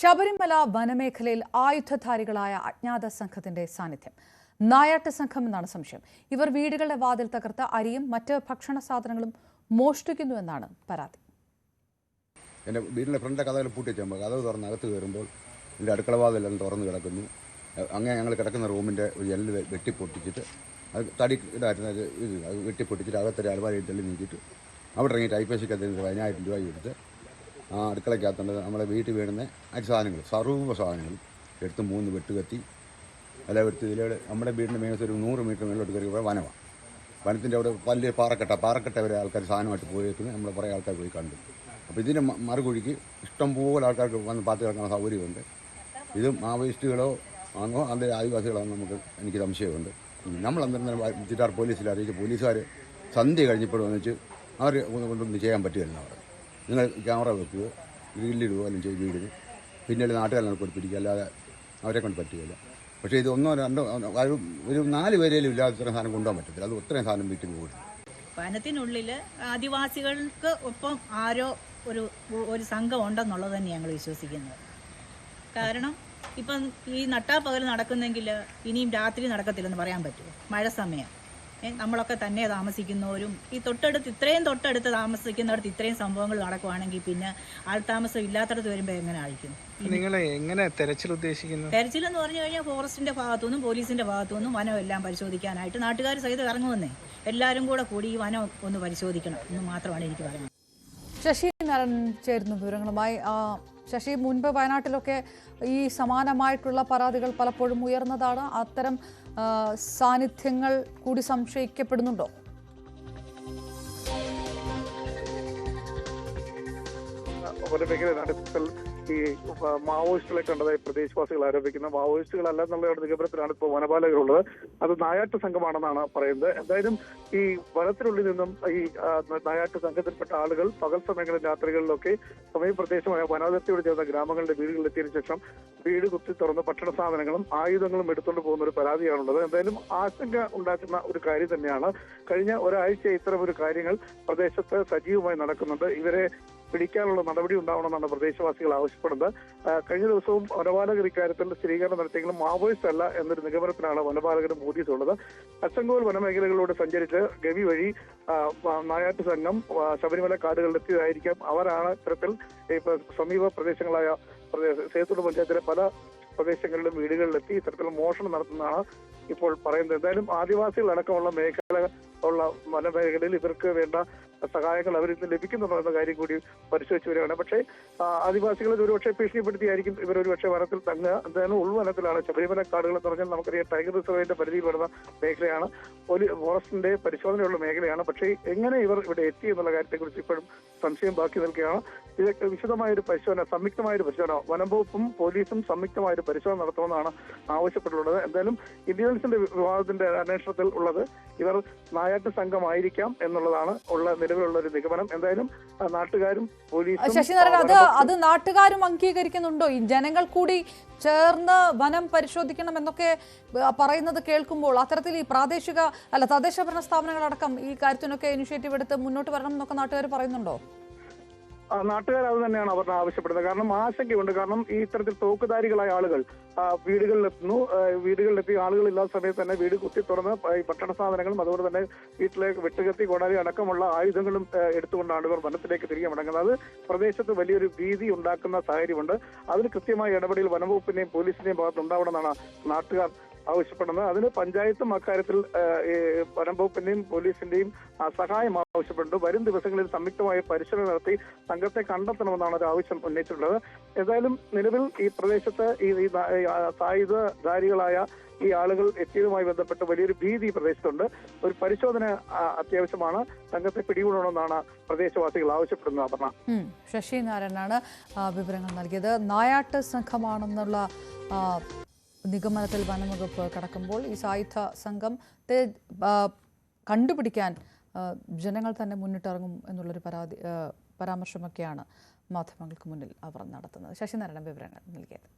ശബരിമല വനമേഖലയിൽ ആയുധധാരികളായ അജ്ഞാത സംഘത്തിന്റെ സാന്നിധ്യം. നായാട്ട് സംഘം എന്നാണ് സംശയം. ഇവർ വീടുകളുടെ വാതിൽ തകർത്ത് അരിയും മറ്റ് ഭക്ഷണ സാധനങ്ങളും മോഷ്ടിക്കുന്നുവെന്നാണ് പരാതി. എൻ്റെ വീടിൻ്റെ ഫ്രണ്ടിലെ കഥകൾ പൂട്ടിച്ചുമ്പോൾ കഥവ് തുറന്ന് അകത്ത് കയറുമ്പോൾ എൻ്റെ അടുക്കള വാതിലെല്ലാം തുറന്ന് കിടക്കുന്നു. അങ്ങനെ ഞങ്ങൾ കിടക്കുന്ന റൂമിൻ്റെ ഒരു ജനൽ വെട്ടിപ്പൊട്ടിച്ചിട്ട് അത് തടി ഇതായിരുന്നു, അത് വെട്ടിപ്പൊട്ടിച്ചിട്ട് അകത്തൊരു അലമാരി തള്ളി നീക്കിയിട്ട് അവിടെ ഇറങ്ങി ടൈപ്പേശിക്കത്തിൽ 10,000 രൂപ എടുത്ത് ആ അടുക്കളയ്ക്കകത്തുണ്ട് നമ്മളെ വീട്ടിൽ വീഴുന്ന അരി സാധനങ്ങൾ, സർവ്വ സാധനങ്ങളും എടുത്ത് 3 വെട്ടുകത്തി അല്ല എടുത്ത് ഇതിലൂടെ നമ്മുടെ വീടിൻ്റെ മേഖല ഒരു 100 മീറ്റർ മേലോട്ട് കയറിയപ്പോൾ വനമാണ്. വനത്തിൻ്റെ അവിടെ വലിയ പാറക്കെട്ട വരെ ആൾക്കാർ സാധനമായിട്ട് പോയേക്കുന്നത് നമ്മൾ കുറേ ആൾക്കാർ പോയി കണ്ടു. അപ്പോൾ ഇതിൻ്റെ മറുകുഴിക്ക് ഇഷ്ടംപോലെ ആൾക്കാർക്ക് വന്ന് പാത്ത് കിടക്കുന്ന സൗകര്യമുണ്ട്. ഇത് മാവോയിസ്റ്റുകളോ ആണോ അതിൻ്റെ ആദിവാസികളാണെന്ന് എനിക്ക് സംശയമുണ്ട്. നമ്മൾ അന്നേരം ചിറ്റാർ പോലീസിൽ അറിയിച്ച് പോലീസുകാർ സന്ധ്യ കഴിഞ്ഞപ്പോൾ വന്നിച്ച് അവർ കൊണ്ടൊന്നും ചെയ്യാൻ പറ്റുകയെന്ന് പറഞ്ഞു. നിങ്ങൾ ക്യാമറ വെക്കുകയോ ഗ്രില്ലിടുകയോ എല്ലാം ചെയ്ത് വീടിന് പിന്നീട് നാട്ടുകാരെ കൊടുപ്പിരിക്കുക, അല്ലാതെ അവരെ കൊണ്ട് പറ്റുകയില്ല. പക്ഷേ ഇത് 1 2 ഒരു 4 പേരേലും ഇല്ലാതെ ഇത്രയും സാധനം കൊണ്ടുപോകാൻ പറ്റത്തില്ല. അത് ഇത്രയും സാധനം വീട്ടിൽ പോകും. വനത്തിനുള്ളിൽ ആദിവാസികൾക്ക് ഒപ്പം ആരോ ഒരു സംഘം ഉണ്ടെന്നുള്ളത് തന്നെ ഞങ്ങൾ വിശ്വസിക്കുന്നത്. കാരണം ഇപ്പം ഈ നട്ടാപ്പകൽ നടക്കുന്നെങ്കിൽ ഇനിയും രാത്രി നടക്കത്തില്ലെന്ന് പറയാൻ പറ്റുമോ? മഴ സമയം നമ്മളൊക്കെ തന്നെ താമസിക്കുന്നവരും ഈ ഇത്രയും തൊട്ടടുത്ത് താമസിക്കുന്നിടത്ത് ഇത്രയും സംഭവങ്ങൾ നടക്കുവാണെങ്കിൽ പിന്നെ ആൾതാമസം ഇല്ലാത്തടത്ത് വരുമ്പോൾ എങ്ങനെ ആയിരിക്കും? നിങ്ങൾ എങ്ങനെ തെരച്ചിൽ ഉദ്ദേശിക്കുന്നു? തെരച്ചിൽ എന്ന് പറഞ്ഞു കഴിഞ്ഞാൽ ഫോറസ്റ്റിന്റെ ഭാഗത്തുനിന്നും പോലീസിന്റെ ഭാഗത്തുനിന്നും വനം എല്ലാം പരിശോധിക്കാനായിട്ട് നാട്ടുകാർ സഹിതം ഇറങ്ങുമെന്നേ. എല്ലാവരും കൂടി ഈ വനം ഒന്ന് പരിശോധിക്കണം എന്ന് മാത്രമാണ് എനിക്ക് പറയുന്നത്. ശശി നാരായണൻ ചേരുന്ന വിവരങ്ങളുമായി. ശശി, മുൻപ് വയനാട്ടിലൊക്കെ ഈ സമാനമായിട്ടുള്ള പരാതികൾ പലപ്പോഴും ഉയർന്നതാണ്. അത്തരം സാന്നിധ്യങ്ങൾ കൂടി സംശയിക്കപ്പെടുന്നുണ്ടോ? ഈ മാവോയിസ്റ്റുകളെ കണ്ടതായി പ്രദേശവാസികൾ ആരോപിക്കുന്ന മാവോയിസ്റ്റുകളല്ല എന്നുള്ള നിഗമനത്തിലാണ് ഇപ്പോൾ വനപാലകരുള്ളത്. അത് നായാട്ട് സംഘമാണെന്നാണ് പറയുന്നത്. എന്തായാലും ഈ വനത്തിനുള്ളിൽ നിന്നും ഈ നായാട്ട് സംഘത്തിൽപ്പെട്ട ആളുകൾ പകൽ സമയങ്ങളിൽ രാത്രികളിലൊക്കെ സമയപ്രദേശമായ വനാതിർത്തിയോട് ചേർന്ന ഗ്രാമങ്ങളുടെ വീടുകളിലെത്തിയതിനു ശേഷം വീട് കുത്തി തുറന്ന് ഭക്ഷണ സാധനങ്ങളും ആയുധങ്ങളും എടുത്തുകൊണ്ട് പോകുന്ന ഒരു പരാതിയാണുള്ളത്. എന്തായാലും ആശങ്ക ഉണ്ടാക്കുന്ന ഒരു കാര്യം തന്നെയാണ്. കഴിഞ്ഞ ഒരാഴ്ച ഇത്തരം ഒരു കാര്യങ്ങൾ പ്രദേശത്ത് സജീവമായി നടക്കുന്നുണ്ട്. ഇവരെ പിടിക്കാനുള്ള നടപടി ഉണ്ടാവണമെന്നാണ് പ്രദേശവാസികൾ ആവശ്യപ്പെടുന്നത്. കഴിഞ്ഞ ദിവസവും വനപാലകർ ഇക്കാര്യത്തിൽ സ്ഥിരീകരണം നടത്തിയെങ്കിലും മാവോയിസ്റ്റ് അല്ല എന്നൊരു നിഗമനത്തിലാണ് വനപാലകരും പോലീസുള്ളത്. അച്ചൻകോൽ വനമേഖലകളിലൂടെ സഞ്ചരിച്ച് ഗവി വഴി നായാട്ട് സംഘം ശബരിമല കാടുകളിലെത്തിയതായിരിക്കാം. അവരാണ് ഇത്തരത്തിൽ സമീപ പ്രദേശങ്ങളായ സേത്തൂർ പഞ്ചായത്തിലെ പല പ്രദേശങ്ങളിലും വീടുകളിലെത്തി ഇത്തരത്തിൽ മോഷണം നടത്തുന്നതാണ് ഇപ്പോൾ പറയുന്നത്. എന്തായാലും ആദിവാസികളടക്കമുള്ള വനമേഖലയിൽ ഇവർക്ക് വേണ്ട സഹായങ്ങൾ അവരിൽ നിന്ന് ലഭിക്കുന്നുണ്ടോ എന്ന കാര്യം കൂടി പരിശോധിച്ചു വരികയാണ്. പക്ഷേ ആദിവാസികളെ ഒരുപക്ഷെ ഭീഷണിപ്പെടുത്തിയായിരിക്കും ഇവർ ഒരുപക്ഷെ വനത്തിൽ തങ്ങുക. എന്തായാലും ഉൾവനത്തിലാണ്. ശബരിമല കാടുകൾ എന്ന് പറഞ്ഞാൽ നമുക്കറിയാം ടൈഗർ റിസർവേന്റെ പരിധിയിൽ വരുന്ന മേഖലയാണ്, ഫോറസ്റ്റിന്റെ പരിശോധനയുള്ള മേഖലയാണ്. പക്ഷേ എങ്ങനെ ഇവർ ഇവിടെ എത്തി എന്നുള്ള കാര്യത്തെക്കുറിച്ച് ഇപ്പോഴും സംശയം ബാക്കി നിൽക്കുകയാണ്. ഇതൊക്കെ വിശദമായൊരു പരിശോധന, സംയുക്തമായൊരു പരിശോധന വനം വകുപ്പും പോലീസും സംയുക്തമായൊരു പരിശോധന നടത്തുമെന്നാണ് ആവശ്യപ്പെട്ടുള്ളത്. എന്തായാലും ഇന്റലിജൻസിന്റെ വിഭാഗത്തിന്റെ അന്വേഷണത്തിൽ ഉള്ളത് ഇവർ നായാട്ട് സംഘമായിരിക്കാം എന്നുള്ളതാണ് നിലവിലുള്ള ഒരു നിഗമനം. എന്തായാലും നാട്ടുകാരും പോലീസും ശശിനാരായണൻ, അത് നാട്ടുകാരും അംഗീകരിക്കുന്നുണ്ടോ? ഈ ജനങ്ങൾ കൂടി ചേർന്ന് വനം പരിശോധിക്കണം എന്നൊക്കെ പറയുന്നത് കേൾക്കുമ്പോൾ അത്തരത്തിൽ ഈ തദ്ദേശ ഭരണ സ്ഥാപനങ്ങളടക്കം ഈ കാര്യത്തിനൊക്കെ ഇനിഷ്യേറ്റീവ് എടുത്ത് മുന്നോട്ട് വരണം എന്നൊക്കെ നാട്ടുകാർ പറയുന്നുണ്ടോ? നാട്ടുകാർ അത് തന്നെയാണ് അവർ ആവശ്യപ്പെടുന്നത്. കാരണം ആശങ്കയുണ്ട്. കാരണം ഈ ഇത്തരത്തിൽ തോക്കുധാരികളായ ആളുകൾ വീടുകളിലെത്തുന്നു. വീടുകളിലെത്തി ആളുകളില്ലാത്ത സമയത്ത് തന്നെ വീട് കുത്തി തുറന്ന് ഭക്ഷണ സാധനങ്ങളും അതുപോലെ തന്നെ വീട്ടിലേക്ക് വെട്ടുകത്തി കോടാലി അടക്കമുള്ള ആയുധങ്ങളും എടുത്തുകൊണ്ടാണ് ഇവർ വനത്തിലേക്ക് തിരികെ മടങ്ങുന്നത്. അത് പ്രദേശത്ത് വലിയൊരു ഭീതി ഉണ്ടാക്കുന്ന സാഹചര്യമുണ്ട്. അതിന് കൃത്യമായ ഇടപെടൽ വനംവകുപ്പിന്റെയും പോലീസിന്റെയും ഭാഗത്ത് ഉണ്ടാവണമെന്നാണ് നാട്ടുകാർ ആവശ്യപ്പെടുന്നത്. അതിന് പഞ്ചായത്തും അക്കാര്യത്തിൽ വനം വകുപ്പിന്റെയും പോലീസിന്റെയും സഹായം ആവശ്യപ്പെടുന്നു. വരും ദിവസങ്ങളിൽ സംയുക്തമായ പരിശോധന നടത്തി സംഘത്തെ കണ്ടെത്തണമെന്നാണ് ഒരു ആവശ്യം ഉന്നയിച്ചിട്ടുള്ളത്. ഏതായാലും നിലവിൽ ഈ പ്രദേശത്ത് ഈ സായുധധാരികളായ ഈ ആളുകൾ എത്തിയതുമായി ബന്ധപ്പെട്ട് വലിയൊരു ഭീതി പ്രദേശത്തുണ്ട്. ഒരു പരിശോധന അത്യാവശ്യമാണ്. സംഘത്തെ പിടികൂടണമെന്നാണ് പ്രദേശവാസികൾ ആവശ്യപ്പെടുന്നത്. അപർണ. ശശി നാരായണനാണ് വിവരങ്ങൾ നൽകിയത്. നായാട്ട് സംഘമാണെന്നുള്ള നിഗമനത്തിൽ വനംവകുപ്പ് കടക്കുമ്പോൾ ഈ സായുധ സംഘത്തെ കണ്ടുപിടിക്കാൻ ജനങ്ങൾ തന്നെ മുന്നിട്ടിറങ്ങും എന്നുള്ളൊരു പരാമർശമൊക്കെയാണ് മാധ്യമങ്ങൾക്ക് മുന്നിൽ അവർ നടത്തുന്നത്. ശശിനാരായണൻ വിവരങ്ങൾ നൽകിയത്.